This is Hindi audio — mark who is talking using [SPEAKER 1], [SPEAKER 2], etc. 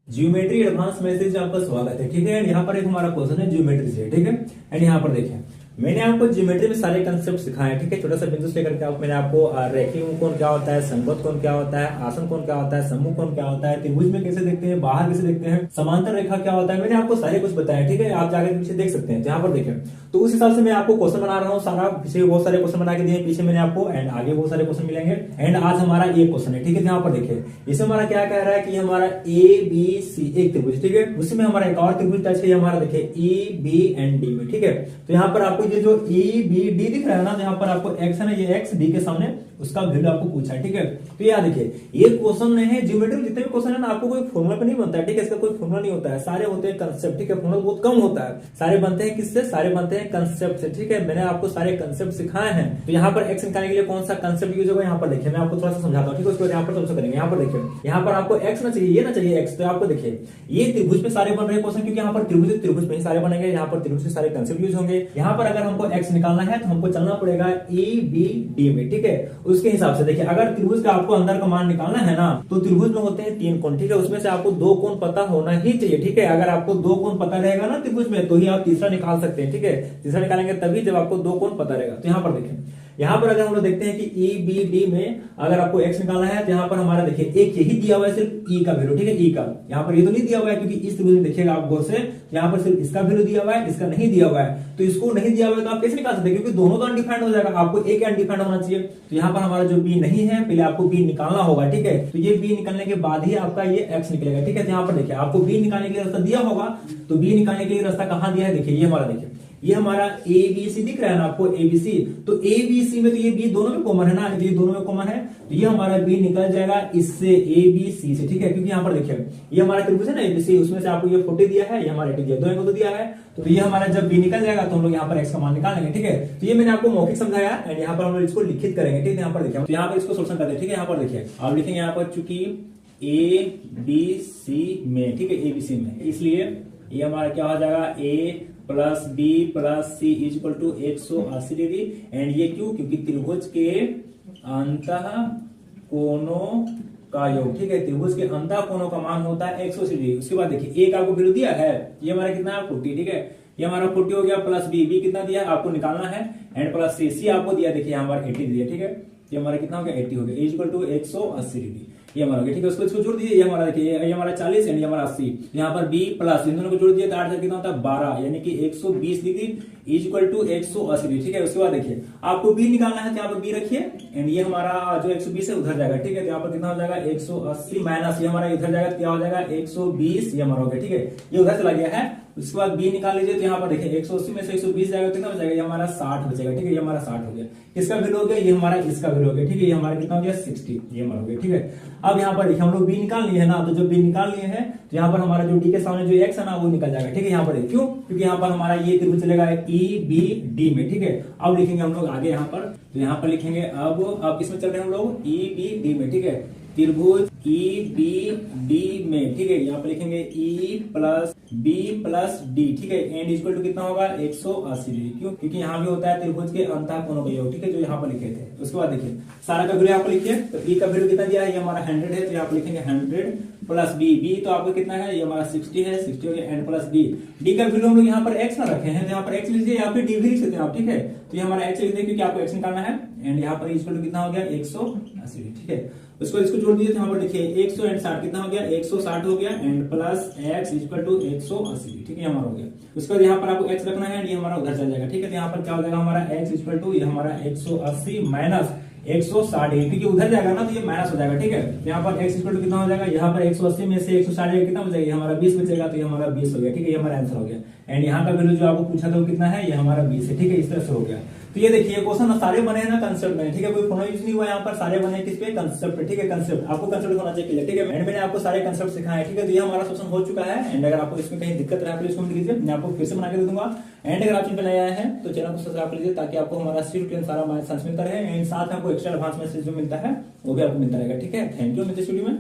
[SPEAKER 1] ज्योमेट्री एडवांस मैसेज में आपका स्वागत है। ठीक है, यहाँ पर एक हमारा क्वेश्चन है ज्योमेट्री से। ठीक है, एंड यहाँ पर देखिए मैंने आपको ज्योमेट्री में सारे कंसेप्ट सिखाए हैं। ठीक है, छोटा सा बिंदु से लेकर के मैंने आपको रेखीय कोण क्या होता है, समकोण कोण क्या होता है, आसन कोण क्या होता है, सम्मुख कोण क्या होता है, त्रिभुज में कैसे देखते हैं, बाहर कैसे देखते हैं, समांतर रेखा क्या होता है, मैंने आपको सारे कुछ बताया। ठीक है, आप जाकर पीछे देख सकते हैं। जहां पर देखें तो उस हिसाब से मैं आपको क्वेश्चन बना रहा हूँ। सारा पीछे बहुत सारे क्वेश्चन बना के दिए, पीछे मैंने आपको, एंड आगे बहुत सारे क्वेश्चन मिलेंगे। एंड आज हमारा ये क्वेश्चन है। ठीक है, यहाँ पर देखिए इसमें हमारा क्या कह रहा है कि हमारा ए बी सी एक त्रिभुज। ठीक है, उसमें हमारा एक और त्रिभुज टच है, हमारा देखिए ई बी एंड डी में। ठीक है, तो यहाँ पर आपको ये जो ई बी डी दिख रहा है ना, यहाँ पर आपको एक्स है ना, ये एक्स डी के सामने उसका वैल्यू आपको पूछा है। ठीक है, तो यार देखिए ये क्वेश्चन नहीं है, ज्योमेट्री में जितने भी क्वेश्चन है ना, आपको कोई फॉर्मूला पे नहीं बनता है। ठीक है, इसका कोई फॉर्मूला नहीं होता है, सारे होते हैं कंसेप्ट। ठीक है, फॉर्मूला बहुत कम होता है, सारे बनते हैं किससे, सारे बनते हैं कंसेप्ट से। ठीक है, मैंने आपको सारे कंसेप्ट सिखाए हैं। तो यहाँ पर एक्स निकालने के लिए कौन सा कंसेप्ट यूज होगा, यहाँ पर देखिए मैं आपको थोड़ा सा समझाता हूँ। ठीक है, उसके बाद यहाँ पर सबसे करेंगे। यहाँ पर देखिए यहाँ पर आपको एक्स ना चाहिए, ये ना चाहिए एक्स, तो आपको देखिए ये त्रिभुज पे सारे बन रहे हैं क्वेश्चन, क्योंकि यहाँ पर त्रिभुज त्रिभुज पे ही सारे बनेंगे। यहाँ पर त्रिभुज के सारे कंसेप्ट यूज होंगे। यहाँ पर अगर हमको एक्स निकालना है तो हमको चलना पड़ेगा ए बी डी में। ठीक है, उसके हिसाब से देखिए अगर त्रिभुज का आपको अंदर का मान निकालना है ना, तो त्रिभुज में होते हैं 3 कोण। ठीक है, उसमें से आपको 2 कोण पता होना ही चाहिए। ठीक है, अगर आपको 2 कोण पता रहेगा ना त्रिभुज में, तो ही आप तीसरा निकाल सकते हैं। ठीक है, तीसरा निकालेंगे तभी जब आपको 2 कोण पता रहेगा। तो यहाँ पर देखें, यहाँ पर अगर हम लोग देखते हैं कि ई बी डी में अगर आपको एक्स निकालना है, तो यहाँ पर हमारा देखिए एक यही दिया हुआ है, सिर्फ ई का वैल्यू। ठीक है, ई का यहाँ पर ये तो नहीं दिया हुआ है, क्योंकि इस त्रिभुज में देखिएगा आप गौर से, यहाँ पर सिर्फ इसका वैल्यू दिया हुआ है, इसका नहीं दिया हुआ है। तो इसको नहीं दिया हुआ है तो आप कैसे निकाल सकते हैं, क्योंकि दोनों तो अनडिफाइंड हो जाएगा, आपको एक अनडिफाइंड होना चाहिए। तो यहाँ पर हमारा जो बी नहीं है, पहले आपको बी निकालना होगा। ठीक है, तो ये बी निकालने के बाद ही आपका ये एक्स निकलेगा। ठीक है, तो यहाँ पर देखिए आपको बी निकालने के लिए रास्ता दिया होगा, तो बी निकालने के लिए रास्ता कहाँ दिया है, देखिए ये हमारा, देखिए ये हमारा ए बी सी दिख रहा है ना आपको, ए बी सी, तो ए बी सी में तो ये बी दोनों में कॉमन है ना, ये दोनों में कॉमन है, तो ये हमारा बी निकल जाएगा इससे, ए बी सी से। ठीक है, क्योंकि यहाँ पर देखिए ये हमारा त्रिभुज है ना एबीसी, उसमें से आपको ये 40 दिया है, ये हमारा 80 दिया, दो एंगल तो दिया है। तो ये हमारा जब बी निकल जाएगा तो हम लोग यहाँ पर एक्स का मान निकालेंगे। ठीक है, तो ये मैंने आपको मौखिक समझाया, एंड यहाँ पर हम लोग इसको लिखित करेंगे। ठीक है, यहाँ पर देखिए तो यहाँ पर इसको सोल्यूशन करते हैं। ठीक है, यहाँ पर देखिए आप लिखेंगे यहाँ पर चूंकि ए बी सी में, ठीक है, ए बी सी में, इसलिए ये हमारा क्या हो जाएगा, A plus B plus C is equal to 180 degree. And ये क्यों, क्योंकि त्रिभुज के अंतः कोणों का योग। ठीक है, त्रिभुज के अंतः कोणों का मान होता है 180 डिग्री। उसके बाद देखिए एक आपको वैल्यू दिया है, ये हमारा कितना है 40। ठीक है, ये हमारा 40 हो गया, प्लस बी, बी कितना दिया है आपको निकालना है, एंड प्लस सी, सी आपको दिया, देखिए हमारा 80 दिया। ठीक है, ये हमारा कितना हो गया 80 हो गया, इज इक्वल टू 180 डिग्री, ये हमारा हो गया। ठीक है, उसको जोड़ दीजिए, ये हमारा देखिए ये हमारा 40 एंड ये हमारा 80, यहाँ पर बी प्लस इन दोनों को जोड़ दिए तो 8 कितना होता है 12, यानी कि 120 degree is equal to 180 degree. ठीक है, उसके बाद देखिए आपको बी निकालना है, तो यहाँ पर बी रखिए, एंड ये हमारा जो 120 है उधर जाएगा। ठीक है, तो यहाँ पर कितना हो जाएगा 180 माइनस ये हमारा इधर जाएगा, क्या हो जाएगा 120, ये हमारा हो गया। ठीक है, ये उधर चला गया है। उसके बाद बी निकाल लीजिए, तो यहाँ पर देखिए 180 में से 120 जाएगा, कितना बचेगा, ये हमारा 60 बचेगा। ठीक है, ये हमारा 60 हो गया, इसका वैल्यू हो गया, ये हमारा इसका वैल्यू हो गया। ठीक है, ये हमारा कितना हो गया 60, ये हमारा हो गया। ठीक है, अब यहाँ पर देखिए हम लोग बी निकाल लिए है ना, तो जब बी निकाल लिए हैं तो यहाँ पर हमारा जो डी के सामने जो एक्स है ना वो निकल जाएगा। ठीक है, यहाँ पर क्यों, क्योंकि यहाँ पर हमारा ये त्रिभुज चलेगा ई बी डी में। ठीक है, अब लिखेंगे हम लोग आगे यहाँ पर, तो यहाँ पर लिखेंगे अब किसमें चल रहे हैं हम लोग, ई बी डी में। ठीक है, त्रिभुज ई बी डी में। ठीक है, यहाँ पर लिखेंगे E plus B plus D. ठीक है, एंड इक्वल टू कितना होगा 180 डिग्री। क्यों, क्योंकि यहाँ भी होता है त्रिभुज के अंतः कोणों का योग। ठीक है, जो यहाँ पर लिखे थे। उसके बाद देखिए सारा का वैल्यू यहाँ पर लिखिए, तो ई का वैल्यू कितना दिया है, ये हमारा 100 है, तो यहाँ पर लिखेंगे 100 प्लस बी, बी तो आपको कितना है, ये हमारा 60 है, 60 हो गया, एंड प्लस डी, डी का वैल्यू हम लोग यहाँ पर एक्स ना रखे हैं, तो यहाँ पर एक्स लीजिए, यहाँ पे डी भी लिख सकते हैं आप। ठीक है, तो ये हमारा एक्स लिख दें क्योंकि आपको एक्स निकालना है, एंड यहाँ पर इक्वल टू कितना हो गया 180। ठीक है, उसको इसको जोड़ दीजिए, तो यहाँ पर देखिए 100 एंड 60 कितना हो गया 160 हो गया, and plus X equal to 180। ठीक है, हमारा हो गया। उसके बाद यहाँ पर आपको एक्स रखना है, ये हमारा उधर चल जाएगा। ठीक है, तो यहाँ पर क्या हो जाएगा हमारा एक्स इक्वल टू ये हमारा 180 माइनस 160, क्योंकि उधर जाएगा ना तो ये माइनस हो जाएगा। ठीक है, यहाँ पर x इक्वल टू कितना हो जाएगा, यहाँ पर 180 में से 160 कितना बचेगा, ये हमारा 20 बचेगा, तो ये हमारा 20 हो गया। ठीक है, ये हमारा आंसर हो गया, एंड यहाँ का वैल्यू जो आपको पूछा था वो कितना है, ये हमारा 20 है। ठीक है, इस तरह से हो गया। तो ये देखिए क्वेश्चन सारे बने हैं ना कंसेप्ट में। ठीक है, कोई फॉर्मूला यूज नहीं हुआ यहाँ पर, सारे बने किस पे, कंसेप्ट पे। ठीक है, कंसेप्ट आपको कंसेप्ट होना चाहिए। ठीक है, एंड मैंने आपको सारे कंसेप्ट सिखाए। ठीक है, तो ये हमारा सेशन हो चुका है, एंड अगर आपको इसमें कहीं दिक्कत रहा है तो इसको लीजिए, मैं आपको फिर से बना के दे दूंगा। एंड अगर आप चैनल पर नए आए हैं तो चैनल को सब्सक्राइब कर लीजिए, ताकि आपको हमारा सारा मैथ्स मिलता रहे, एंड साथ में आपको एक्स्ट्रा एडवांस मैसेज जो मिलता है वो भी आपको मिलता रहेगा। ठीक है, थैंक यू। मिलते वीडियो में।